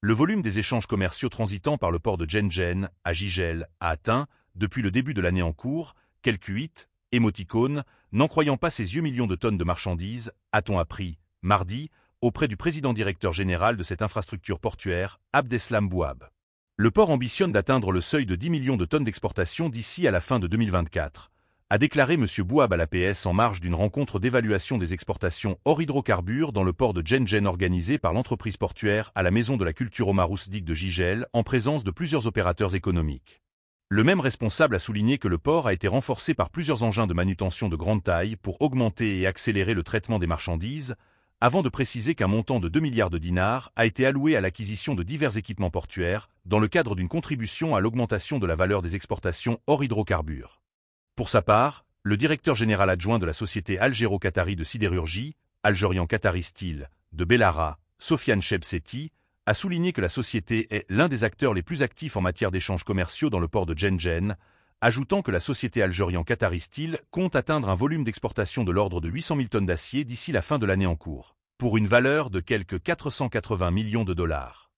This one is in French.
Le volume des échanges commerciaux transitant par le port de Shenzhen à Jijel a atteint, depuis le début de l'année en cours, quelques 8 émoticônes, n'en croyant pas ses yeux millions de tonnes de marchandises, a-t-on appris, mardi, auprès du président directeur général de cette infrastructure portuaire, Abdeslam Bouab. Le port ambitionne d'atteindre le seuil de 10 millions de tonnes d'exportation d'ici à la fin de 2024, a déclaré M. Bouab à l'APS en marge d'une rencontre d'évaluation des exportations hors hydrocarbures dans le port de Shenzhen organisée par l'entreprise portuaire à la Maison de la Culture Omar Ousdik de Jijel en présence de plusieurs opérateurs économiques. Le même responsable a souligné que le port a été renforcé par plusieurs engins de manutention de grande taille pour augmenter et accélérer le traitement des marchandises, avant de préciser qu'un montant de 2 milliards de dinars a été alloué à l'acquisition de divers équipements portuaires dans le cadre d'une contribution à l'augmentation de la valeur des exportations hors hydrocarbures. Pour sa part, le directeur général adjoint de la société algéro-qatari de sidérurgie, Algerian Qatari Steel, de Bellara, Sofiane Chebseti, a souligné que la société est l'un des acteurs les plus actifs en matière d'échanges commerciaux dans le port de Shenzhen, ajoutant que la société Algerian Qatari Steel compte atteindre un volume d'exportation de l'ordre de 800 000 tonnes d'acier d'ici la fin de l'année en cours, pour une valeur de quelque 480 millions de dollars.